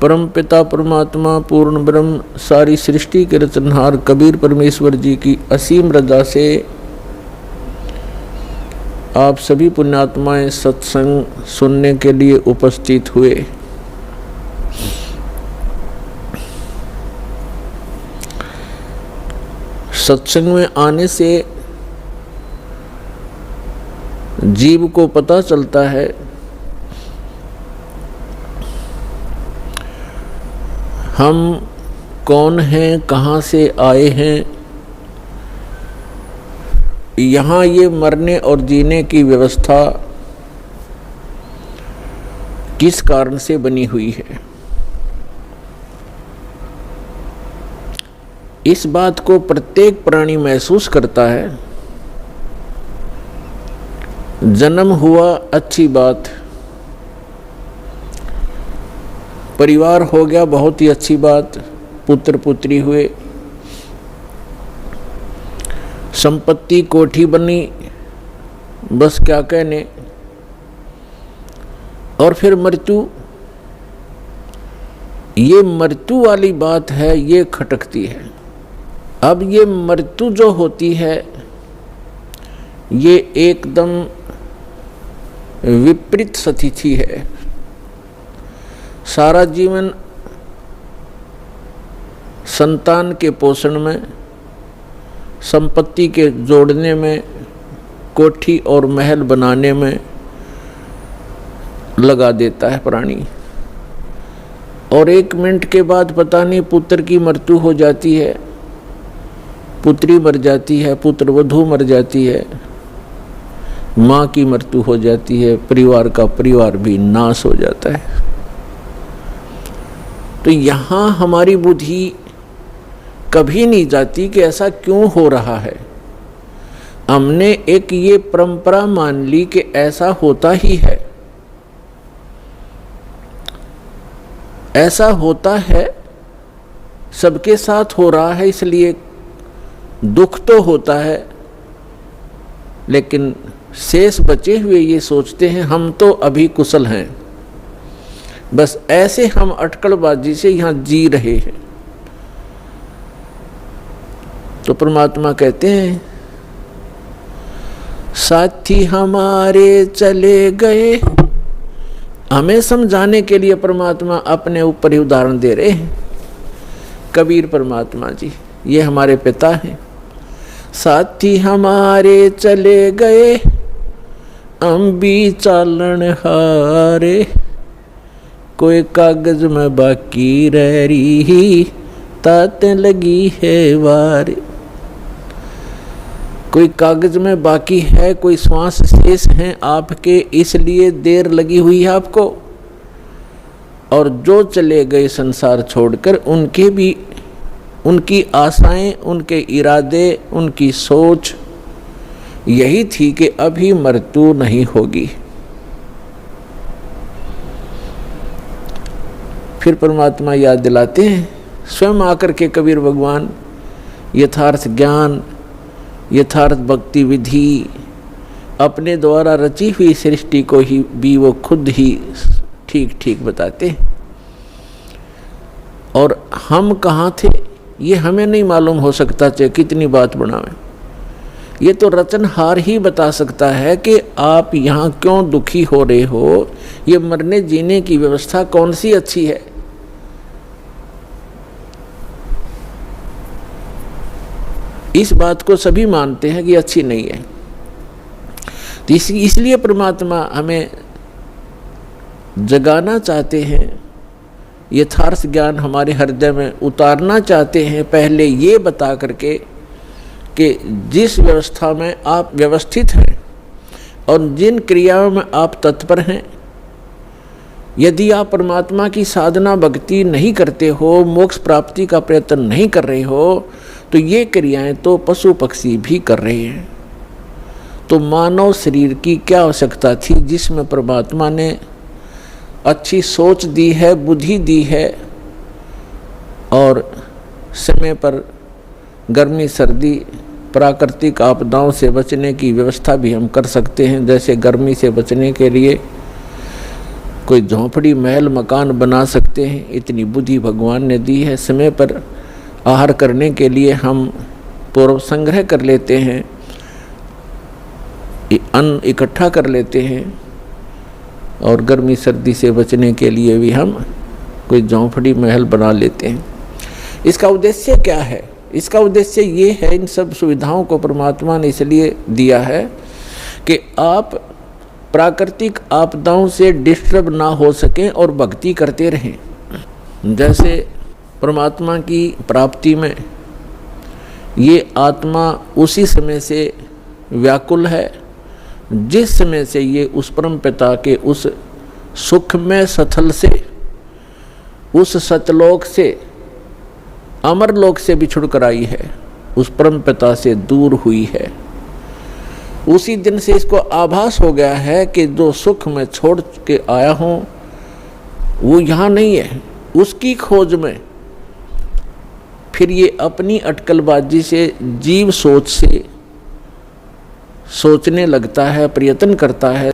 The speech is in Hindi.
परम पिता परमात्मा पूर्ण ब्रह्म सारी सृष्टि के रचनहार कबीर परमेश्वर जी की असीम रजा से आप सभी पुण्यात्माएं सत्संग सुनने के लिए उपस्थित हुए। सत्संग में आने से जीव को पता चलता है हम कौन हैं, कहाँ से आए हैं। यहाँ ये मरने और जीने की व्यवस्था किस कारण से बनी हुई है। इस बात को प्रत्येक प्राणी महसूस करता है। जन्म हुआ अच्छी बात, परिवार हो गया बहुत ही अच्छी बात, पुत्र पुत्री हुए, संपत्ति कोठी बनी, बस क्या कहने। और फिर मृत्यु, ये मृत्यु वाली बात है, ये खटकती है। अब ये मृत्यु जो होती है ये एकदम विपरीत स्थिति है। सारा जीवन संतान के पोषण में, संपत्ति के जोड़ने में, कोठी और महल बनाने में लगा देता है प्राणी, और 1 मिनट के बाद पता नहीं पुत्र की मृत्यु हो जाती है, पुत्री मर जाती है, पुत्र वधू मर जाती है, माँ की मृत्यु हो जाती है, परिवार का परिवार भी नाश हो जाता है। तो यहाँ हमारी बुद्धि कभी नहीं जाती कि ऐसा क्यों हो रहा है। हमने एक ये परंपरा मान ली कि ऐसा होता ही है, ऐसा होता है, सबके साथ हो रहा है, इसलिए दुख तो होता है। लेकिन शेष बचे हुए ये सोचते हैं हम तो अभी कुशल हैं, बस ऐसे हम अटकलबाजी से यहाँ जी रहे हैं। तो परमात्मा कहते हैं साथी हमारे चले गए। हमें समझाने के लिए परमात्मा अपने ऊपर ही उदाहरण दे रहे हैं। कबीर परमात्मा जी ये हमारे पिता हैं। साथी हमारे चले गए, हम भी चालन हारे, कोई कागज में बाकी रह रही, ताते लगी है वारे। कोई कागज में बाकी है, कोई श्वास शेष हैं आपके, इसलिए देर लगी हुई है आपको। और जो चले गए संसार छोड़कर, उनके भी, उनकी आशाएं, उनके इरादे, उनकी सोच यही थी कि अभी मृत्यु नहीं होगी। फिर परमात्मा याद दिलाते हैं, स्वयं आकर के कबीर भगवान यथार्थ ज्ञान, यथार्थ भक्ति विधि, अपने द्वारा रची हुई सृष्टि को ही भी वो खुद ही ठीक ठीक बताते हैं। और हम कहाँ थे ये हमें नहीं मालूम हो सकता, चाहे कितनी बात बनावें। ये तो रचनहार ही बता सकता है कि आप यहाँ क्यों दुखी हो रहे हो, ये मरने जीने की व्यवस्था कौन सी अच्छी है। इस बात को सभी मानते हैं कि अच्छी नहीं है। तो इसलिए परमात्मा हमें जगाना चाहते हैं, यथार्थ ज्ञान हमारे हृदय में उतारना चाहते हैं, पहले ये बता करके कि जिस व्यवस्था में आप व्यवस्थित हैं और जिन क्रियाओं में आप तत्पर हैं, यदि आप परमात्मा की साधना भक्ति नहीं करते हो, मोक्ष प्राप्ति का प्रयत्न नहीं कर रहे हो, तो ये क्रियाएं तो पशु पक्षी भी कर रहे हैं। तो मानव शरीर की क्या आवश्यकता थी, जिसमें परमात्मा ने अच्छी सोच दी है, बुद्धि दी है, और समय पर गर्मी सर्दी प्राकृतिक आपदाओं से बचने की व्यवस्था भी हम कर सकते हैं। जैसे गर्मी से बचने के लिए कोई झोंपड़ी महल मकान बना सकते हैं, इतनी बुद्धि भगवान ने दी है। समय पर आहार करने के लिए हम पूर्व संग्रह कर लेते हैं, अन्न इकट्ठा कर लेते हैं, और गर्मी सर्दी से बचने के लिए भी हम कोई झोंपड़ी महल बना लेते हैं। इसका उद्देश्य क्या है? इसका उद्देश्य ये है, इन सब सुविधाओं को परमात्मा ने इसलिए दिया है कि आप प्राकृतिक आपदाओं से डिस्टर्ब ना हो सकें और भक्ति करते रहें। जैसे परमात्मा की प्राप्ति में ये आत्मा उसी समय से व्याकुल है जिस समय से ये उस परम पिता के उस सुखमय स्थल से, उस सतलोक से, अमरलोक से बिछुड़ कर आई है, उस परम पिता से दूर हुई है। उसी दिन से इसको आभास हो गया है कि जो सुख मैं छोड़ के आया हूँ वो यहाँ नहीं है। उसकी खोज में फिर ये अपनी अटकलबाजी से, जीव सोच से सोचने लगता है, प्रयत्न करता है,